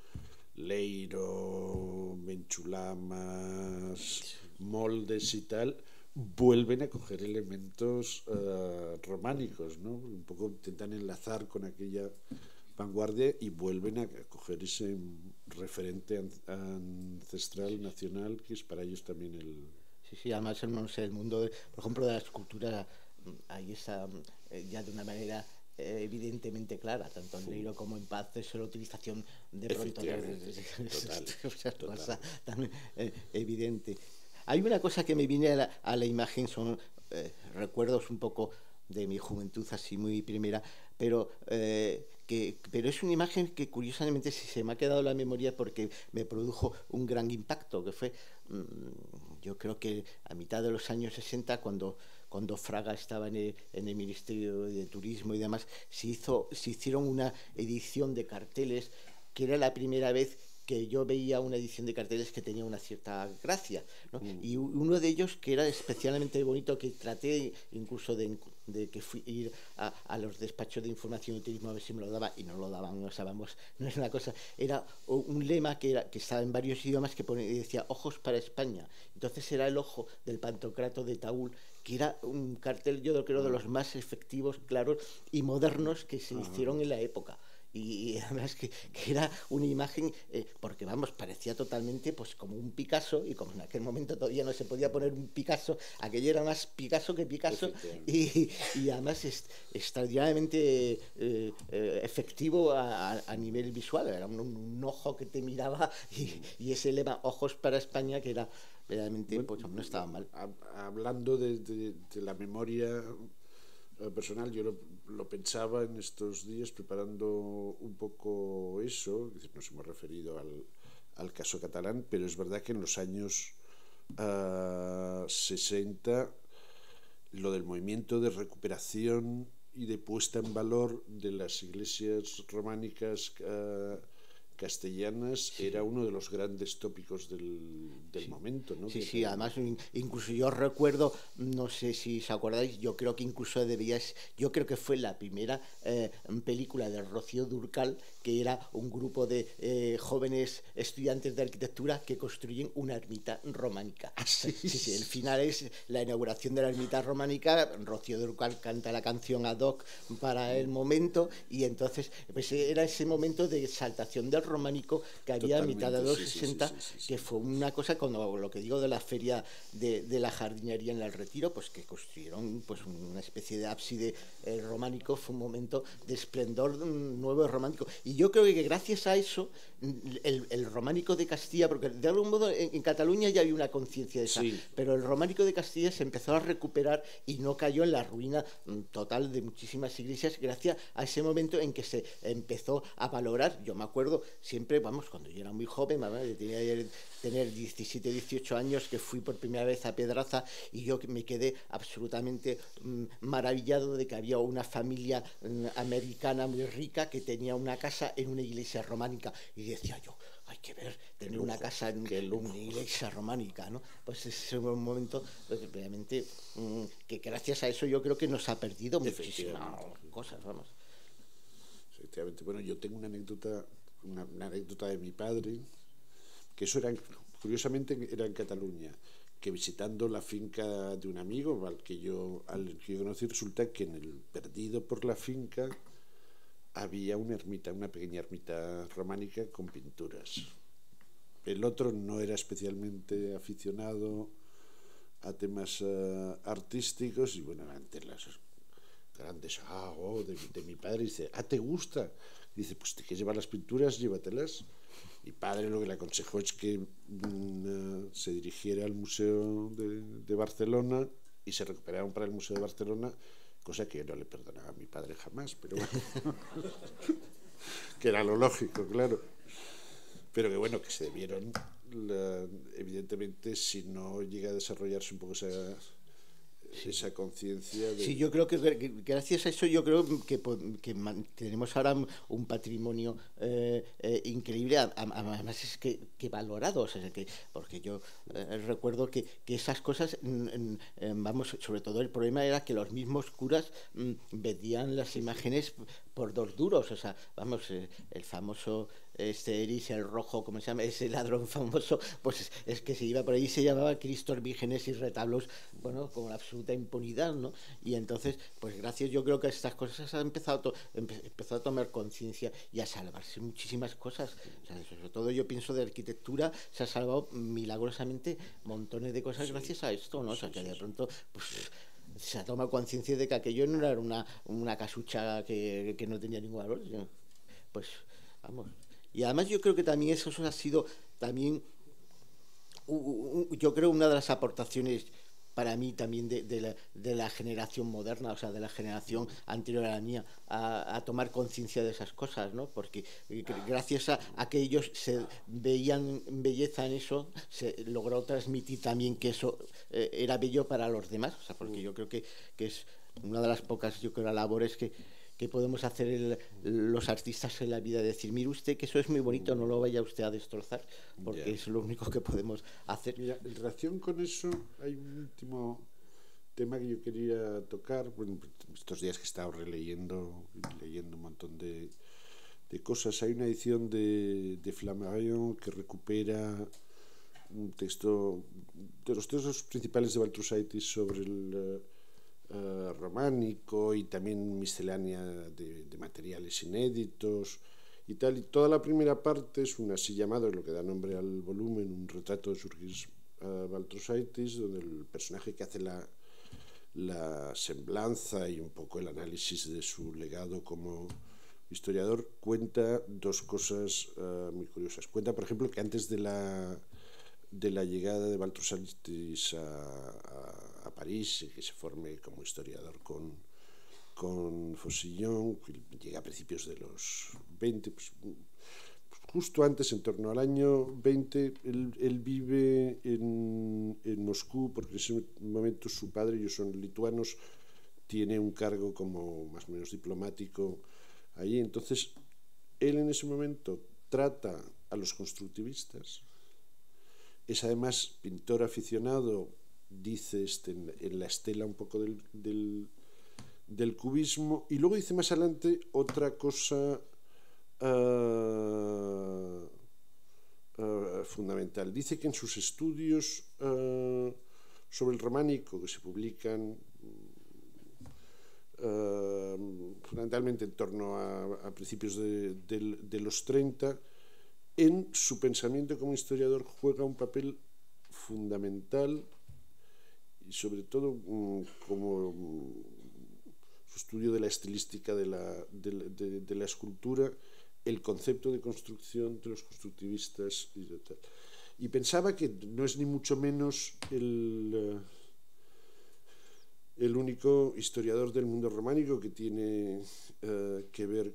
Speaker 1: Leiro, Menchulamas, Moldes y tal, vuelven a coger elementos románicos, ¿no? Un poco intentan enlazar con aquella vanguardia y vuelven a coger ese referente ancestral nacional que es para ellos también el...
Speaker 2: Sí, además no sé, el mundo, por ejemplo, de la escultura, ahí está ya de una manera evidentemente clara, tanto en Leiro como en Paz, es la utilización de pronto
Speaker 1: total.
Speaker 2: Cosa tan evidente. Hay una cosa que me viene a la imagen, son recuerdos un poco de mi juventud así muy primera, pero es una imagen que curiosamente se me ha quedado en la memoria porque me produjo un gran impacto, que fue, yo creo que a mitad de los años 60, cuando Fraga estaba en el Ministerio de Turismo y demás, se hicieron una edición de carteles que era la primera vez que yo veía una edición de carteles que tenía una cierta gracia, ¿no? Y uno de ellos, que era especialmente bonito, que traté incluso de que fui ir a los despachos de información y turismo a ver si me lo daban, y no lo daban, no sabemos, no es una cosa, era un lema que estaba en varios idiomas que decía ojos para España. Entonces era el ojo del Pantocrator de Taúl, que era un cartel, yo creo, de los más efectivos, claros y modernos que se hicieron en la época. Y además que era una imagen, porque vamos, parecía totalmente pues como un Picasso, y como en aquel momento todavía no se podía poner un Picasso, aquello era más Picasso que Picasso, y además extraordinariamente efectivo a nivel visual, era un ojo que te miraba, y ese lema, ojos para España, que era realmente, bueno, pues no estaba mal.
Speaker 1: Hablando de la memoria personal, yo lo pensaba en estos días preparando un poco eso, nos hemos referido al caso catalán, pero es verdad que en los años 60 lo del movimiento de recuperación y de puesta en valor de las iglesias románicas castellanas era uno de los grandes tópicos del momento, ¿no?
Speaker 2: Sí, sí, además incluso yo recuerdo, no sé si os acordáis, yo creo que incluso yo creo que fue la primera película de Rocío Dúrcal, que era un grupo de jóvenes estudiantes de arquitectura que construyen una ermita románica.
Speaker 1: Sí,
Speaker 2: sí, el final es la inauguración de la ermita románica, Rocío Dúrcal canta la canción ad hoc para el momento, y entonces pues era ese momento de exaltación del románico que había a mitad de los 60, que fue una cosa, cuando lo que digo de la feria de la jardinería en el Retiro, pues que construyeron pues una especie de ábside románico, fue un momento de esplendor nuevo y romántico. Y yo creo que gracias a eso, el románico de Castilla, porque de algún modo en Cataluña ya había una conciencia de esa, pero el románico de Castilla se empezó a recuperar y no cayó en la ruina total de muchísimas iglesias gracias a ese momento en que se empezó a valorar. Yo me acuerdo siempre, vamos, cuando yo era muy joven, tenía tener 17, 18 años, que fui por primera vez a Pedraza, y yo me quedé absolutamente maravillado de que había una familia americana muy rica que tenía una casa en una iglesia románica, y decía yo, hay que ver, tener una casa en una iglesia románica, ¿no? Pues ese fue un momento realmente que gracias a eso yo creo que nos ha perdido muchísimas cosas, vamos.
Speaker 1: Efectivamente, bueno, yo tengo una anécdota de mi padre, que eso era, curiosamente, era en Cataluña, que visitando la finca de un amigo al que yo conocí, resulta que perdido por la finca había una ermita, una pequeña ermita románica con pinturas. El otro no era especialmente aficionado a temas artísticos, y bueno, ante las grandes de mi padre, dice, ¿te gusta? Dice, pues te quieres llevar las pinturas, llévatelas. Mi padre lo que le aconsejó es que se dirigiera al Museo de Barcelona y se recuperaron para el Museo de Barcelona, cosa que yo no le perdonaba a mi padre jamás, pero bueno, que era lo lógico, claro. Pero que bueno, que se debieron, evidentemente, si no llega a desarrollarse un poco esa conciencia de...
Speaker 2: Sí, yo creo que gracias a eso yo creo que tenemos ahora un patrimonio increíble, además es que valorado, o sea, porque yo recuerdo que esas cosas, vamos, sobre todo el problema era que los mismos curas vendían las imágenes por 2 duros, o sea, vamos, el famoso Eris, el rojo, ¿cómo se llama? Ese ladrón famoso, pues es que se iba por ahí, se llamaba Cristos Vírgenes y retablos, bueno, con absoluta impunidad, ¿no? Y entonces, pues gracias, yo creo que estas cosas han empezado a tomar conciencia y a salvarse muchísimas cosas. O sea, sobre todo yo pienso de arquitectura, se ha salvado milagrosamente montones de cosas gracias a esto, ¿no? O sea, que de pronto, pues se ha tomado conciencia de que aquello no era una casucha que no tenía ningún valor, pues vamos. Y además yo creo que también eso ha sido también, yo creo, una de las aportaciones para mí también de la generación moderna, o sea, de la generación anterior a la mía, a tomar conciencia de esas cosas, ¿no? Porque gracias a que ellos se veían belleza en eso, se logró transmitir también que eso era bello para los demás, o sea, porque yo creo que es una de las pocas, yo creo, labores que podemos hacer los artistas en la vida, decir, mire usted que eso es muy bonito, no lo vaya usted a destrozar, porque es lo único que podemos hacer.
Speaker 1: Mira, en relación con eso hay un último tema que yo quería tocar. Bueno, estos días que he estado leyendo un montón de cosas, hay una edición de Flammarion que recupera un texto de los textos principales de Baltrusaitis sobre el románico, y también miscelánea de materiales inéditos y tal. Y toda la primera parte es un así llamado, lo que da nombre al volumen, un retrato de Surgis Baltrusaitis, donde el personaje que hace la semblanza y un poco el análisis de su legado como historiador cuenta 2 cosas muy curiosas. Cuenta, por ejemplo, que antes de la llegada de Baltrusaitis a París, que se forme como historiador con Faucillon, que llega a principios de los 20, pues justo antes, en torno al año 20, él vive en Moscú, porque en ese momento su padre, ellos son lituanos, tiene un cargo como más o menos diplomático allí. Entonces, él en ese momento trata a los constructivistas. Es además pintor aficionado, dice en la estela un poco del cubismo, y luego dice más adelante otra cosa fundamental. Dice que en sus estudios sobre el románico, que se publican fundamentalmente en torno a principios de los 30, en su pensamiento como historiador juega un papel fundamental, y sobre todo como su estudio de la estilística de la escultura, el concepto de construcción de los constructivistas y de tal. Y pensaba que no es ni mucho menos el único historiador del mundo románico que tiene que ver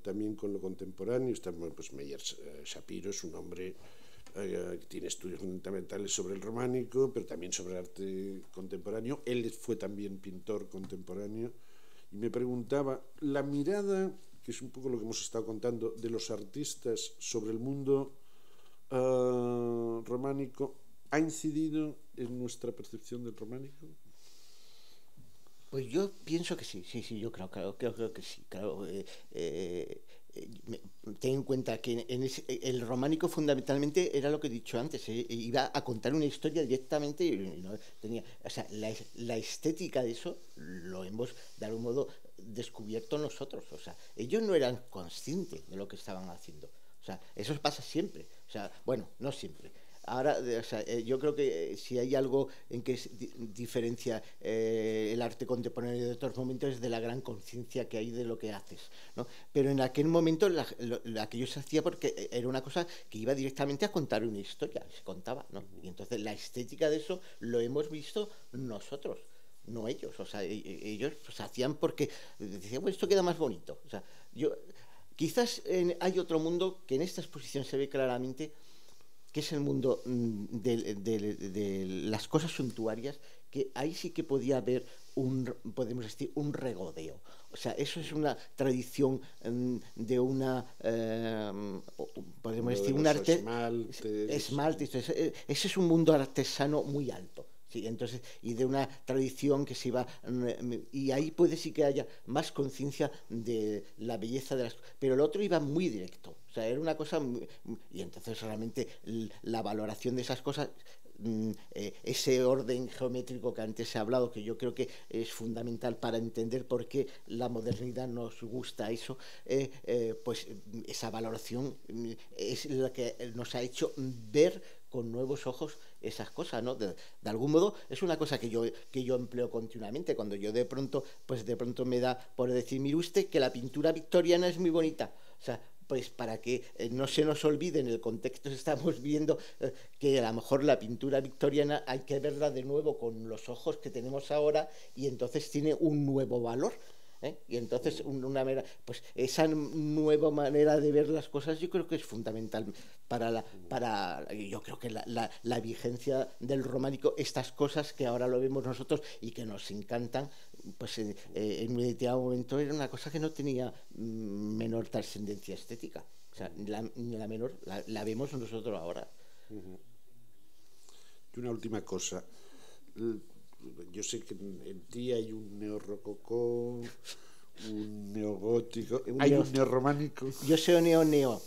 Speaker 1: también con lo contemporáneo. Está, pues Meyer Shapiro es un hombre que tiene estudios fundamentales sobre el románico, pero también sobre el arte contemporáneo. Él fue también pintor contemporáneo. Y me preguntaba, la mirada, que es un poco lo que hemos estado contando, de los artistas sobre el mundo románico, ¿ha incidido en nuestra percepción del románico?
Speaker 2: Pues yo pienso que sí, yo creo que sí. Claro, ten en cuenta que el románico fundamentalmente era lo que he dicho antes, iba a contar una historia directamente y no tenía, o sea, la estética de eso lo hemos de algún modo descubierto nosotros, o sea, ellos no eran conscientes de lo que estaban haciendo, o sea, eso pasa siempre, o sea, bueno, no siempre. Ahora, o sea, yo creo que si hay algo en que diferencia el arte contemporáneo de otros momentos es de la gran conciencia que hay de lo que haces, ¿no? Pero en aquel momento aquello se hacía porque era una cosa que iba directamente a contar una historia, se contaba, ¿no? Y entonces la estética de eso lo hemos visto nosotros, no ellos. O sea, ellos pues hacían porque decían, bueno, esto queda más bonito. O sea, quizás hay otro mundo que en esta exposición se ve claramente, que es el mundo de las cosas suntuarias, que ahí sí que podía haber podemos decir, un regodeo. O sea, eso es una tradición de una, podemos decir, un arte... Esmaltes. Ese es un mundo artesano muy alto. Sí, entonces, y de una tradición que se iba, y ahí puede sí que haya más conciencia de la belleza de las cosas, pero el otro iba muy directo, o sea, era una cosa y entonces realmente la valoración de esas cosas, ese orden geométrico que antes he hablado, que yo creo que es fundamental para entender por qué la modernidad nos gusta eso, pues esa valoración es la que nos ha hecho ver con nuevos ojos esas cosas, ¿no? De algún modo es una cosa que yo empleo continuamente, cuando yo de pronto me da por decir, mire usted que la pintura victoriana es muy bonita, o sea, pues para que no se nos olvide en el contexto que estamos viendo que a lo mejor la pintura victoriana hay que verla de nuevo con los ojos que tenemos ahora y entonces tiene un nuevo valor. Y entonces pues esa nueva manera de ver las cosas yo creo que es fundamental yo creo que la vigencia del románico, estas cosas que ahora lo vemos nosotros y que nos encantan, pues en un determinado momento era una cosa que no tenía menor trascendencia estética, o sea, la menor la vemos nosotros ahora.
Speaker 1: Y una última cosa, yo sé que en ti hay un neorrococó, un neogótico, hay un neorrománico.
Speaker 2: Yo soy neo.